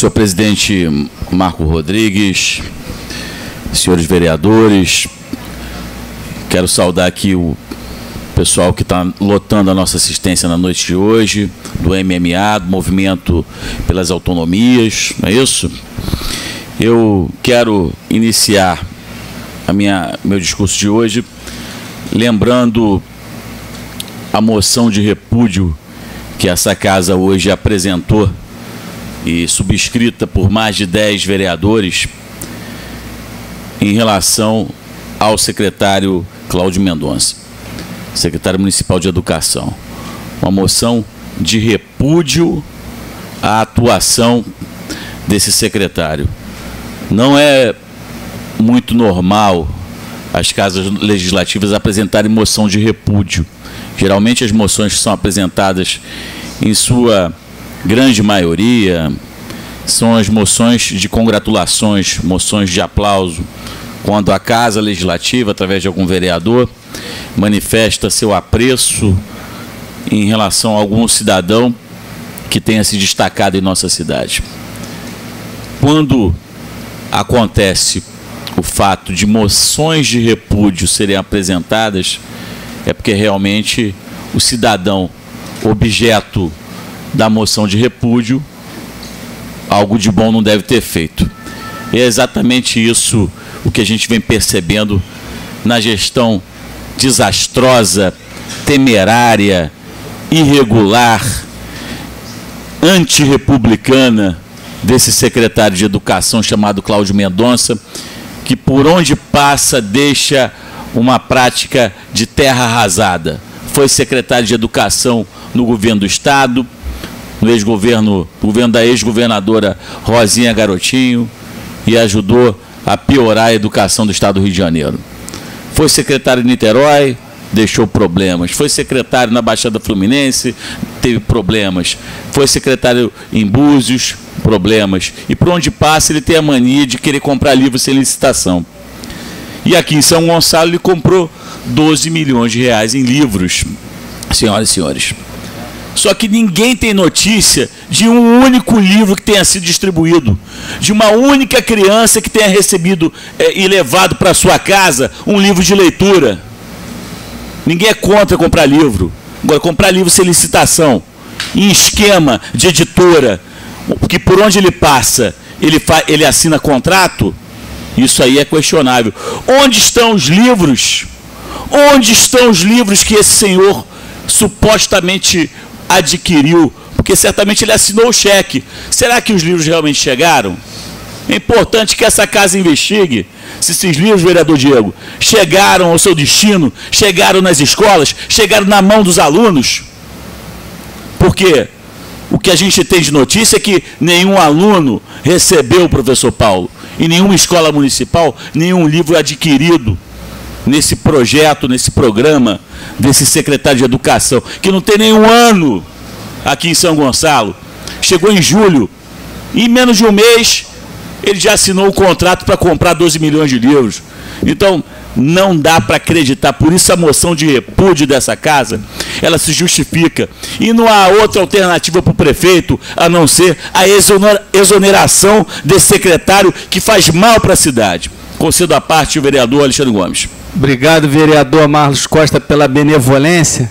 Senhor presidente Marco Rodrigues, senhores vereadores, quero saudar aqui o pessoal que está lotando a nossa assistência na noite de hoje, do MMA, do Movimento pelas Autonomias, não é isso? Eu quero iniciar meu discurso de hoje lembrando a moção de repúdio que essa casa hoje apresentou e subscrita por mais de 10 vereadores em relação ao secretário Cláudio Mendonça, secretário municipal de Educação. Uma moção de repúdio à atuação desse secretário. Não é muito normal as casas legislativas apresentarem moção de repúdio. Geralmente as moções que são apresentadas, em sua grande maioria, são as moções de congratulações, moções de aplauso, quando a Casa Legislativa, através de algum vereador, manifesta seu apreço em relação a algum cidadão que tenha se destacado em nossa cidade. Quando acontece o fato de moções de repúdio serem apresentadas, é porque realmente o cidadão objeto da moção de repúdio algo de bom não deve ter feito. E é exatamente isso o que a gente vem percebendo na gestão desastrosa, temerária, irregular, antirrepublicana desse secretário de Educação chamado Cláudio Mendonça, que por onde passa deixa uma prática de terra arrasada. Foi secretário de Educação no governo do Estado, no governo da ex-governadora Rosinha Garotinho, e ajudou a piorar a educação do Estado do Rio de Janeiro. Foi secretário em Niterói, deixou problemas. Foi secretário na Baixada Fluminense, teve problemas. Foi secretário em Búzios, problemas. E por onde passa ele tem a mania de querer comprar livros sem licitação. E aqui em São Gonçalo ele comprou 12 milhões de reais em livros, senhoras e senhores. Só que ninguém tem notícia de um único livro que tenha sido distribuído, de uma única criança que tenha recebido e levado para sua casa um livro de leitura. Ninguém é contra comprar livro. Agora, comprar livro sem licitação, em esquema de editora, porque por onde ele passa, ele assina contrato, isso aí é questionável. Onde estão os livros? Onde estão os livros que esse senhor supostamente adquiriu? Porque certamente ele assinou o cheque. Será que os livros realmente chegaram? É importante que essa casa investigue se esses livros, vereador Diego, chegaram ao seu destino, chegaram nas escolas, chegaram na mão dos alunos. Porque o que a gente tem de notícia é que nenhum aluno recebeu, professor Paulo, em nenhuma escola municipal, nenhum livro adquirido nesse projeto, nesse programa desse secretário de Educação, que não tem nenhum ano aqui em São Gonçalo. Chegou em julho, e em menos de um mês ele já assinou o contrato para comprar 12 milhões de livros. Então, não dá para acreditar. Por isso a moção de repúdio dessa casa, ela se justifica. E não há outra alternativa para o prefeito, a não ser a exoneração desse secretário que faz mal para a cidade. Concedo a parte o vereador Alexandre Gomes. Obrigado, vereador Marlos Costa, pela benevolência.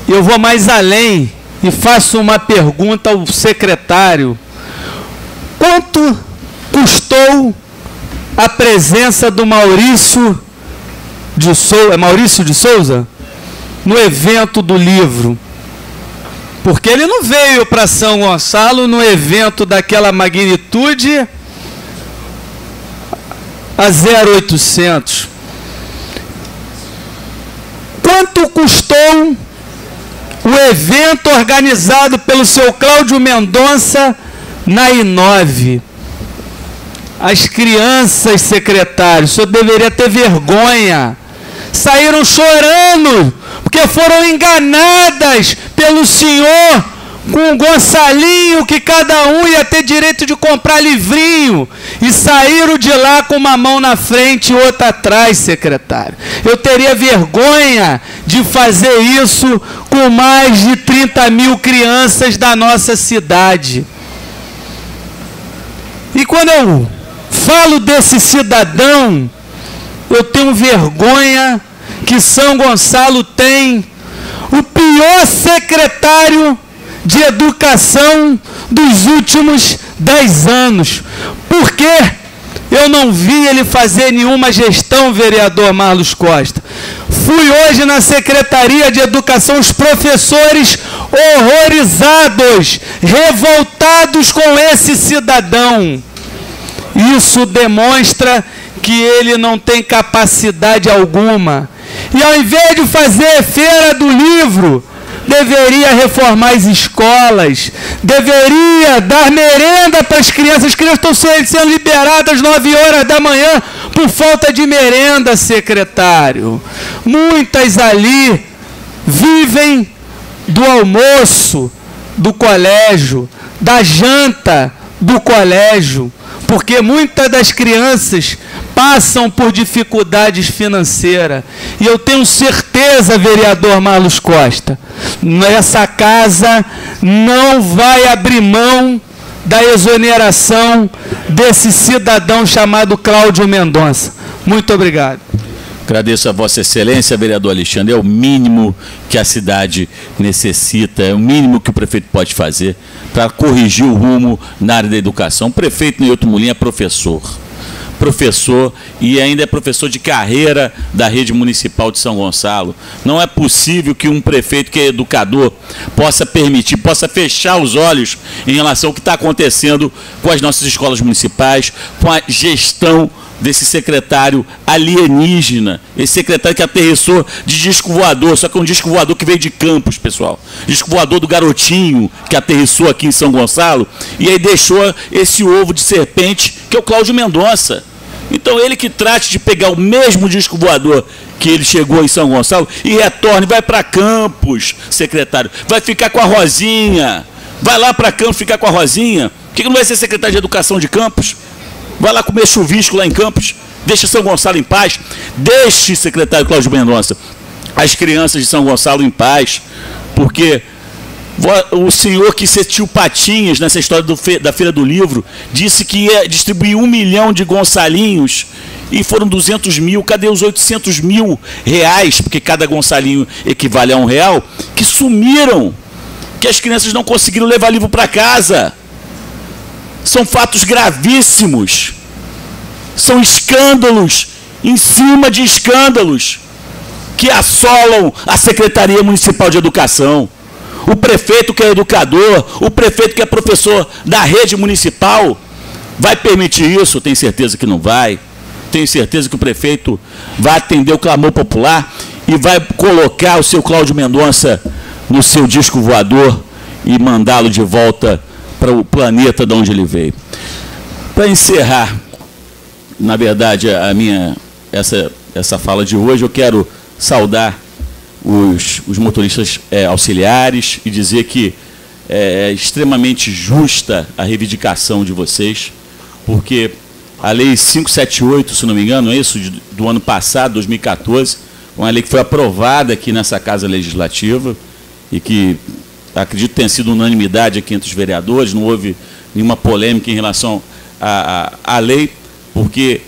Eu vou mais além e faço uma pergunta ao secretário. Quanto custou a presença do Maurício de Souza, Maurício de Souza, no evento do livro? Porque ele não veio para São Gonçalo no evento daquela magnitude a 0800. Quanto custou o evento organizado pelo seu Cláudio Mendonça na I9? As crianças, secretário, o senhor deveria ter vergonha. Saíram chorando, porque foram enganadas pelo senhor com o Gonçalinho, que cada um ia ter direito de comprar livrinho, e saíram de lá com uma mão na frente e outra atrás, secretário. Eu teria vergonha de fazer isso com mais de 30 mil crianças da nossa cidade. E quando eu falo desse cidadão, eu tenho vergonha que São Gonçalo tem o pior secretário de educação dos últimos 10 anos. Por quê? Eu não vi ele fazer nenhuma gestão, vereador Marlos Costa. Fui hoje na Secretaria de Educação, os professores horrorizados, revoltados com esse cidadão. Isso demonstra que ele não tem capacidade alguma. E ao invés de fazer feira do livro, deveria reformar as escolas, deveria dar merenda para as crianças. As crianças estão sendo liberadas às 9 horas da manhã por falta de merenda, secretário. Muitas ali vivem do almoço do colégio, da janta do colégio, porque muitas das crianças passam por dificuldades financeiras. E eu tenho certeza, vereador Marlos Costa, essa casa não vai abrir mão da exoneração desse cidadão chamado Cláudio Mendonça. Muito obrigado. Agradeço a Vossa Excelência, vereador Alexandre. É o mínimo que a cidade necessita, é o mínimo que o prefeito pode fazer para corrigir o rumo na área da educação. O prefeito Nilton Molina é professor e ainda é professor de carreira da rede municipal de São Gonçalo. Não é possível que um prefeito que é educador possa permitir, possa fechar os olhos em relação ao que está acontecendo com as nossas escolas municipais, com a gestão desse secretário alienígena, esse secretário que aterrissou de disco voador, só que é um disco voador que veio de Campos, pessoal. Disco voador do garotinho que aterrissou aqui em São Gonçalo, e aí deixou esse ovo de serpente, que é o Cláudio Mendonça. Então ele que trate de pegar o mesmo disco voador que ele chegou em São Gonçalo e retorne, vai para Campos, secretário, vai ficar com a Rosinha, vai lá para Campos ficar com a Rosinha. Por que não vai ser secretário de Educação de Campos? Vai lá comer chuvisco lá em Campos, deixa São Gonçalo em paz, deixe, secretário Cláudio Mendonça, as crianças de São Gonçalo em paz, porque o senhor que ser tio Patinhas nessa história da Feira do Livro, disse que ia distribuir 1 milhão de Gonçalinhos e foram 200 mil, cadê os 800 mil reais, porque cada Gonçalinho equivale a R$1, que sumiram, que as crianças não conseguiram levar livro para casa. São fatos gravíssimos, são escândalos em cima de escândalos que assolam a Secretaria Municipal de Educação. O prefeito que é educador, o prefeito que é professor da rede municipal, vai permitir isso? Tenho certeza que não vai. Tenho certeza que o prefeito vai atender o clamor popular e vai colocar o seu Cláudio Mendonça no seu disco voador e mandá-lo de volta para o planeta de onde ele veio. Para encerrar, na verdade, essa fala de hoje, eu quero saudar os motoristas auxiliares e dizer que é extremamente justa a reivindicação de vocês, porque a Lei 578, se não me engano, é isso, do ano passado, 2014, uma lei que foi aprovada aqui nessa Casa Legislativa e que acredito tenha sido unanimidade aqui entre os vereadores, não houve nenhuma polêmica em relação à lei, porque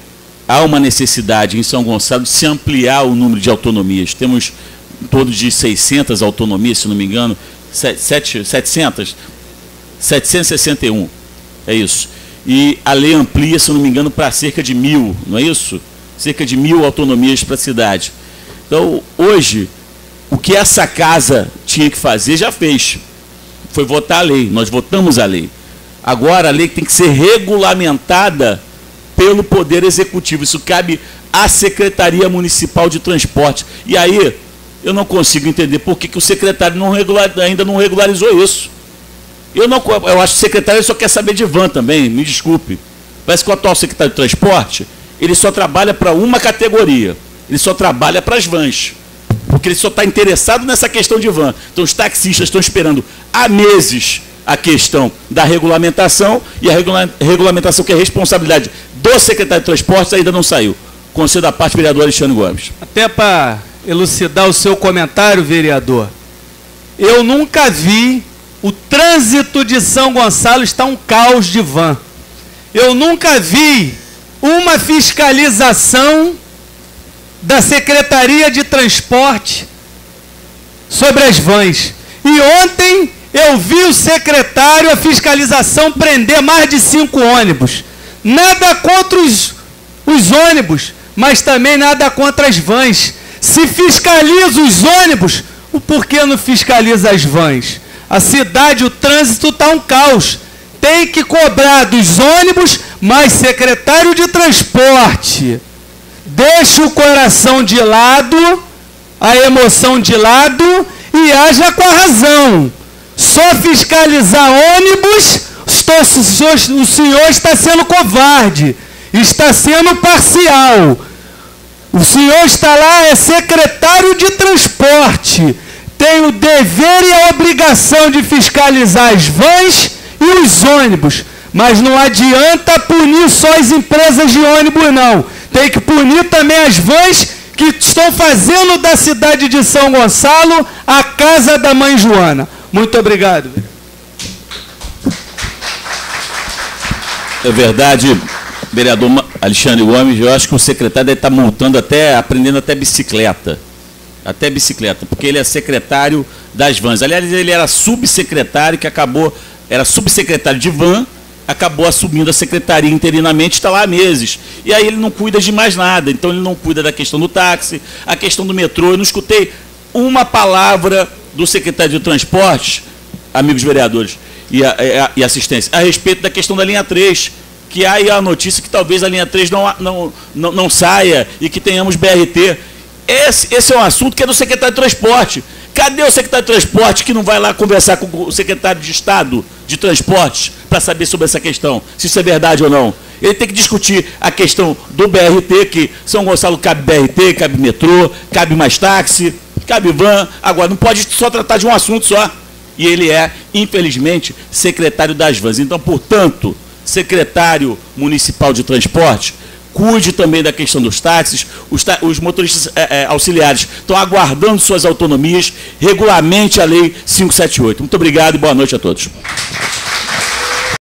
há uma necessidade em São Gonçalo de se ampliar o número de autonomias. Temos em torno de 600 autonomias, se não me engano, 761, é isso. E a lei amplia, se não me engano, para cerca de 1.000, não é isso? Cerca de 1.000 autonomias para a cidade. Então, hoje, o que essa casa tinha que fazer, já fez. Foi votar a lei, nós votamos a lei. Agora, a lei tem que ser regulamentada pelo Poder Executivo. Isso cabe à Secretaria Municipal de Transporte. E aí, eu não consigo entender por que o secretário ainda não regularizou isso. Eu acho que o secretário só quer saber de van também, me desculpe. Parece que o atual secretário de Transporte, ele só trabalha para uma categoria. Ele só trabalha para as vans. Porque ele só está interessado nessa questão de van. Então, os taxistas estão esperando há meses a questão da regulamentação, e a regulamentação, que é responsabilidade do secretário de Transportes, ainda não saiu. Concedo à parte, vereador Alexandre Gomes. Até para elucidar o seu comentário, vereador, eu nunca vi o trânsito de São Gonçalo estar um caos de van. eu nunca vi uma fiscalização da Secretaria de Transporte sobre as vans. E ontem eu vi o secretário, a fiscalização, prender mais de 5 ônibus. Nada contra os ônibus, mas também nada contra as vans. Se fiscaliza os ônibus, por que não fiscaliza as vans? A cidade, o trânsito está um caos. Tem que cobrar dos ônibus, mas secretário de transporte, deixa o coração de lado, a emoção de lado e haja com a razão. Só fiscalizar ônibus, o senhor está sendo covarde, está sendo parcial. O senhor está lá, é secretário de transporte, tem o dever e a obrigação de fiscalizar as vans e os ônibus, mas não adianta punir só as empresas de ônibus, não. Tem que punir também as vans que estão fazendo da cidade de São Gonçalo a casa da mãe Joana. Muito obrigado. É verdade, vereador Alexandre Gomes, eu acho que o secretário deve estar montando aprendendo até bicicleta. Até bicicleta, porque ele é secretário das vans. Aliás, ele era subsecretário, era subsecretário de van, acabou assumindo a secretaria interinamente, está lá há meses. E aí ele não cuida de mais nada. Então ele não cuida da questão do táxi, a questão do metrô. Eu não escutei uma palavra do secretário de Transporte, amigos vereadores e assistência, a respeito da questão da linha 3, que há aí a notícia que talvez a linha 3 não saia e que tenhamos BRT. Esse é um assunto que é do secretário de Transporte. Cadê o secretário de Transporte que não vai lá conversar com o secretário de Estado de Transportes para saber sobre essa questão, se isso é verdade ou não? Ele tem que discutir a questão do BRT, que São Gonçalo cabe BRT, cabe metrô, cabe mais táxi, cabe van. Agora, não pode só tratar de um assunto só. E ele é, infelizmente, secretário das vans. Então, portanto, secretário municipal de transporte, cuide também da questão dos táxis. Os motoristas auxiliares estão aguardando suas autonomias, regulamente a lei 578. Muito obrigado e boa noite a todos.